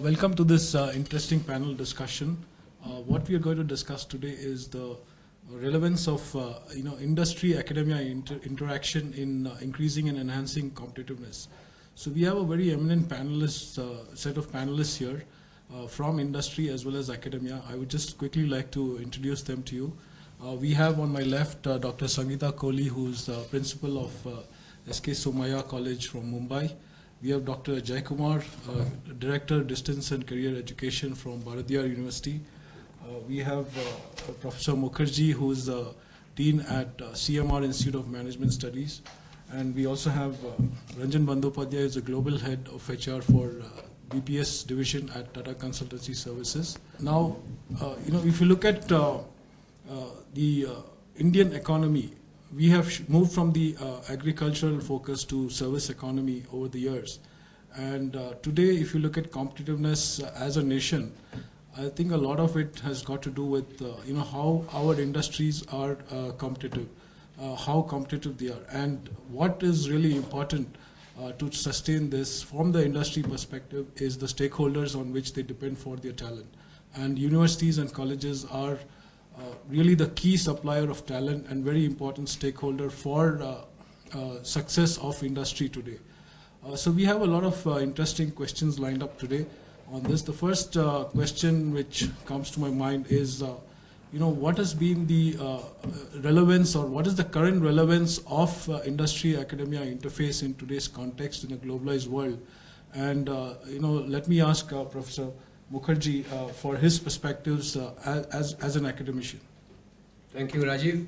Welcome to this interesting panel discussion. What we are going to discuss today is the relevance of industry-academia interaction in increasing and enhancing competitiveness. So we have a very eminent set of panelists here from industry as well as academia. I would just quickly like to introduce them to you. We have on my left Dr. Sangeeta Kohli, who is the principal of SK Somaiya College from Mumbai. We have Dr. Jaikumar, Director, Distance and Career Education from Bharatiyar University. We have Professor Mukherjee, who is the Dean at CMR Institute of Management Studies. And we also have Ranjan Bandyopadhyay, who is the Global Head of HR for BPS Division at Tata Consultancy Services. Now, if you look at the Indian economy, we have moved from the agricultural focus to service economy over the years. And today, if you look at competitiveness as a nation, I think a lot of it has got to do with how our industries are competitive, how competitive they are, and what is really important to sustain this from the industry perspective is the stakeholders on which they depend for their talent. And universities and colleges are really the key supplier of talent and very important stakeholder for success of industry today. So we have a lot of interesting questions lined up today on this. The first question which comes to my mind is, what has been the relevance, or what is the current relevance of industry-academia interface in today's context in a globalized world? And let me ask Professor Mukherjee for his perspectives as an academician. Thank you, Rajiv.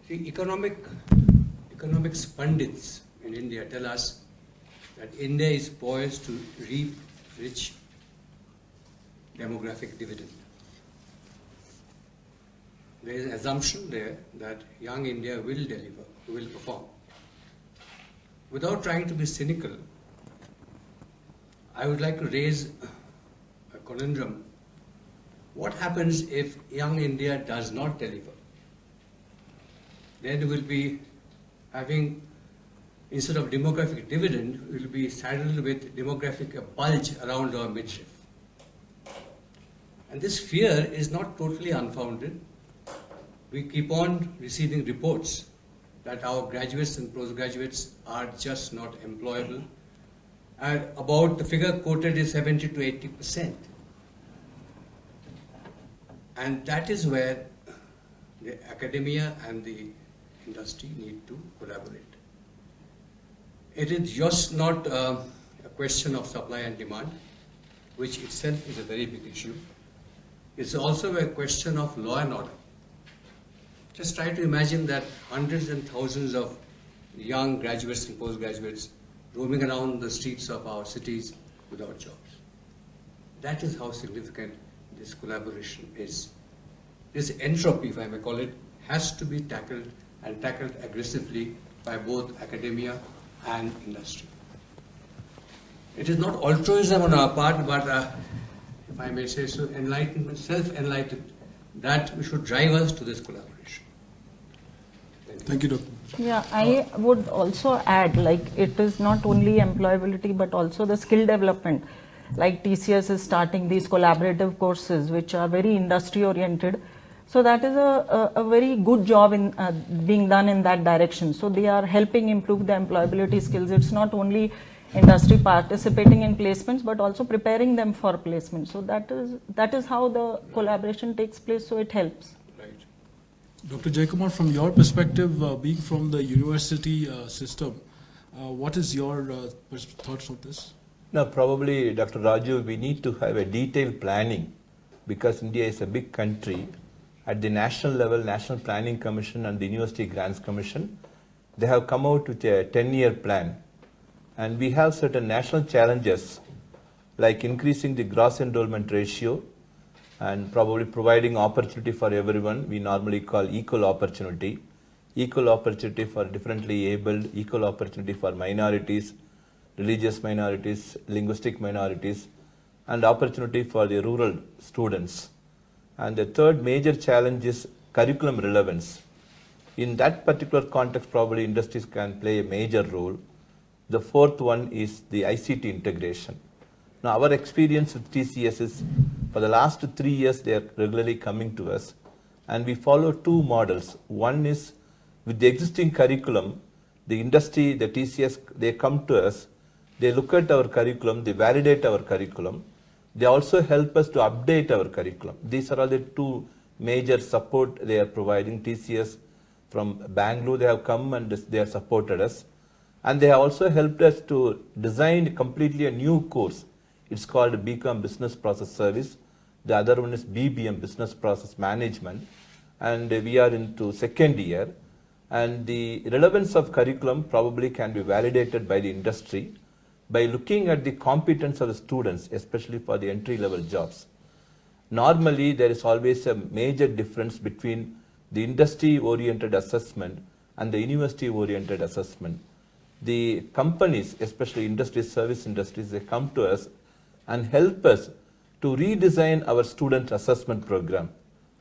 See, economics pundits in India tell us that India is poised to reap rich demographic dividend. There is an assumption there that young India will deliver, will perform. Without trying to be cynical, I would like to raise a conundrum. What happens if young India does not deliver? Then we will be having, instead of demographic dividend, we will be saddled with demographic bulge around our midriff. And this fear is not totally unfounded. We keep on receiving reports that our graduates and postgraduates are just not employable. And about the figure quoted is 70 to 80%. And that is where the academia and the industry need to collaborate. It is just not a question of supply and demand, which itself is a very big issue. It's also a question of law and order. Just try to imagine that hundreds and thousands of young graduates and postgraduates roaming around the streets of our cities without jobs. That is how significant this collaboration is. This entropy, if I may call it, has to be tackled, and tackled aggressively by both academia and industry. It is not altruism on our part, but if I may say so, enlightenment, self-enlightened, that we should drive us to this collaboration. Thank you, Dr. Yeah, I would also add, it is not only employability, but also the skill development. Like TCS is starting these collaborative courses, which are very industry-oriented. So that is a very good job in being done in that direction. So they are helping improve the employability skills. It's not only industry participating in placements, but also preparing them for placement. So that is how the collaboration takes place. So it helps. Dr. Jaikumar, from your perspective, being from the university system, what is your thoughts on this? No, probably, Dr. Raju, we need to have a detailed planning because India is a big country. At the national level, National Planning Commission and the University Grants Commission, they have come out with a 10-year plan. And we have certain national challenges like increasing the gross enrollment ratio, and probably providing opportunity for everyone. We normally call equal opportunity for differently abled, equal opportunity for minorities, religious minorities, linguistic minorities, and opportunity for the rural students. And the third major challenge is curriculum relevance. In that particular context, probably industries can play a major role. The fourth one is the ICT integration. Now, our experience with TCS is for the last 3 years, they are regularly coming to us, and we follow two models. One is with the existing curriculum, the industry, the TCS, they come to us, they look at our curriculum, they validate our curriculum. They also help us to update our curriculum. These are all the two major support they are providing. TCS from Bangalore, they have come and they have supported us. And they have also helped us to design completely a new course. It's called BCom Business Process Service. The other one is BBM, Business Process Management. And we are into second year. And the relevance of curriculum probably can be validated by the industry by looking at the competence of the students, especially for the entry-level jobs. Normally, there is always a major difference between the industry-oriented assessment and the university-oriented assessment. The companies, especially industry, service industries, they come to us and help us to redesign our student assessment program.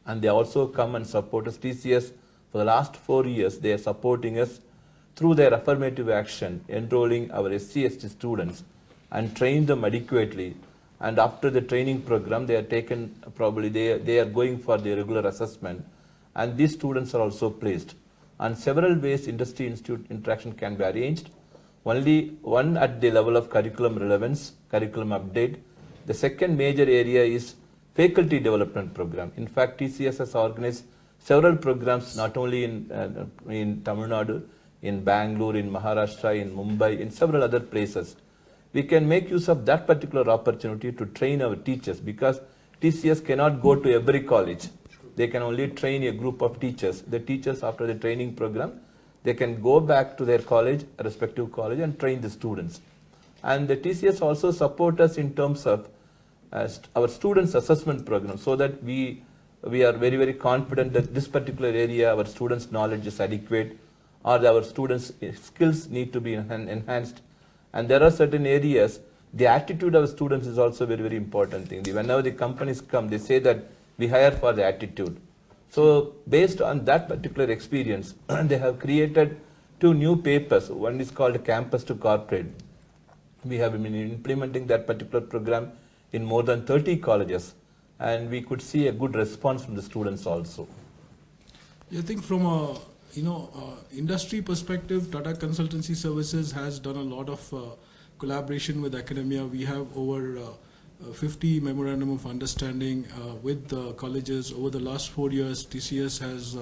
And they also come and support us. TCS, for the last 4 years, they are supporting us through their affirmative action, enrolling our SC/ST students and train them adequately. And after the training program, they are taken, probably they are going for the regular assessment. And these students are also placed. And several ways industry-institute interaction can be arranged. Only one at the level of curriculum relevance, curriculum update. The second major area is faculty development program. In fact, TCS has organized several programs, not only in Tamil Nadu, in Bangalore, in Maharashtra, in Mumbai, in several other places. We can make use of that particular opportunity to train our teachers, because TCS cannot go to every college. They can only train a group of teachers. The teachers, after the training program, they can go back to their college, respective college, and train the students. And the TCS also support us in terms of our students' assessment program, so that we are very, very confident that this particular area, our students' knowledge is adequate, or our students' skills need to be enhanced. And there are certain areas, the attitude of students is also a very, very important thing. Whenever the companies come, they say that we hire for the attitude. So based on that particular experience, they have created 2 new papers. One is called Campus to Corporate. We have been implementing that particular program in more than 30 colleges, and we could see a good response from the students also. I think from a industry perspective, Tata Consultancy Services has done a lot of collaboration with academia. We have over 50 memorandum of understanding with the colleges. Over the last 4 years, TCS has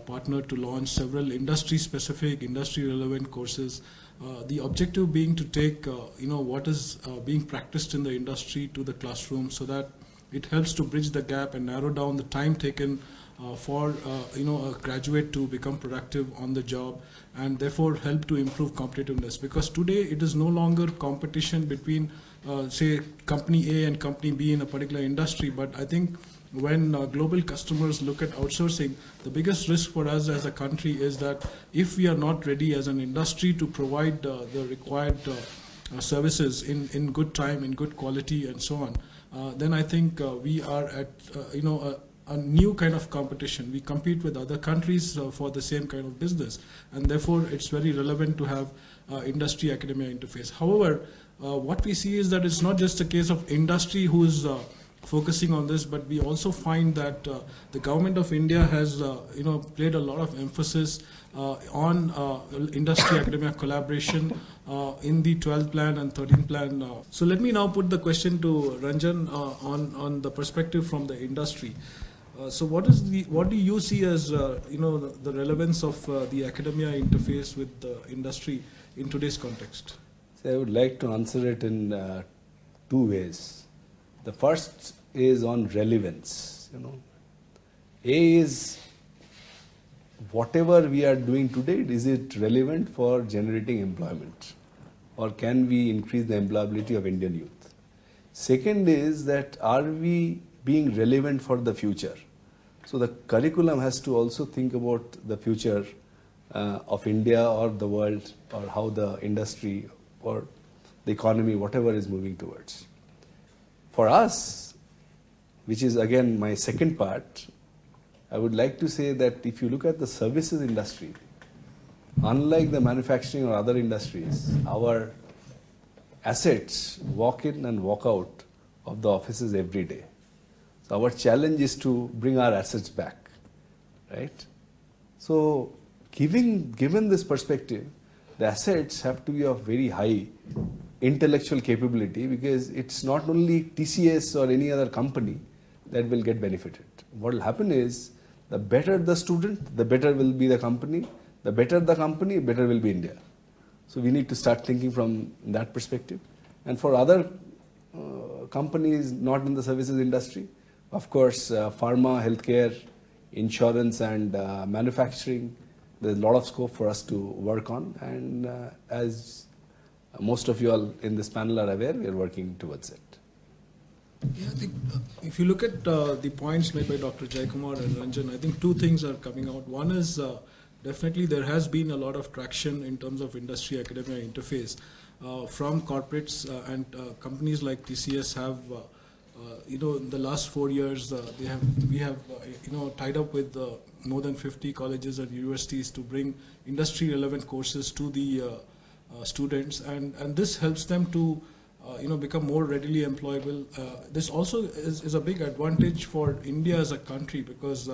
partnered to launch several industry-specific, industry-relevant courses. The objective being to take what is being practiced in the industry to the classroom, so that it helps to bridge the gap and narrow down the time taken for a graduate to become productive on the job, and therefore help to improve competitiveness. Because today it is no longer competition between say company A and company B in a particular industry, but I think when global customers look at outsourcing, the biggest risk for us as a country is that if we are not ready as an industry to provide the required services in good time, in good quality, and so on, then I think we are at a new kind of competition. We compete with other countries for the same kind of business, and therefore it's very relevant to have industry academia interface. However, what we see is that it's not just a case of industry who is focusing on this, but we also find that the government of India has played a lot of emphasis on industry academia collaboration in the 12th plan and 13th plan. So let me now put the question to Ranjan on the perspective from the industry. So what do you see as the relevance of the academia interface with the industry in today's context? So I would like to answer it in 2 ways. The first is on relevance. A is whatever we are doing today, is it relevant for generating employment, or can we increase the employability of Indian youth? Second is that are we being relevant for the future? So the curriculum has to also think about the future of India or the world, or how the industry or the economy, whatever is moving towards. For us, which is again my second part, I would like to say that if you look at the services industry, unlike the manufacturing or other industries, our assets walk in and walk out of the offices every day. So our challenge is to bring our assets back, right? So given this perspective, the assets have to be of very high intellectual capability, because it's not only TCS or any other company that will get benefited. What will happen is, the better the student, the better will be the company. The better the company, better will be India. So we need to start thinking from that perspective. And for other companies not in the services industry, of course, pharma, healthcare, insurance and manufacturing, there's a lot of scope for us to work on. And as most of you all in this panel are aware, we are working towards it. Yeah, I think if you look at the points made by Dr. Jaikumar and Ranjan, I think two things are coming out. One is definitely there has been a lot of traction in terms of industry-academia interface from corporates and companies like TCS have, in the last 4 years, we have tied up with more than 50 colleges and universities to bring industry-relevant courses to the students, and this helps them to become more readily employable. This also is a big advantage for India as a country, because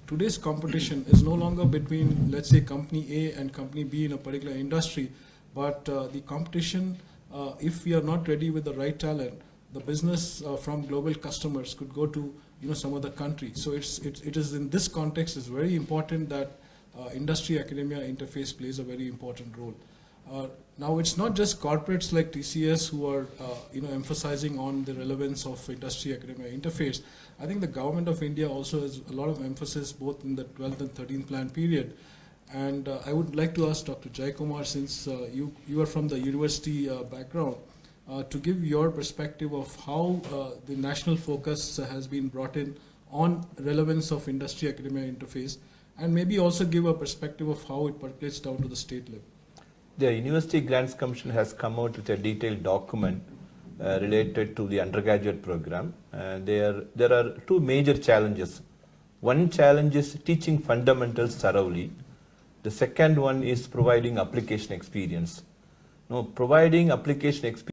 today's competition is no longer between, let's say, company A and company B in a particular industry, but the competition, if we are not ready with the right talent, the business from global customers could go to some other country. So it is in this context, it's very important that industry-academia interface plays a very important role. Now it's not just corporates like TCS who are emphasizing on the relevance of industry-academia interface. I think the government of India also has a lot of emphasis both in the 12th and 13th plan period. And I would like to ask Dr. Jaikumar, since you are from the university background, to give your perspective of how the national focus has been brought in on relevance of industry-academia interface, and maybe also give a perspective of how it percolates down to the state level. The University Grants Commission has come out with a detailed document related to the undergraduate program. There are two major challenges. One challenge is teaching fundamentals thoroughly. The second one is providing application experience. Now, providing application experience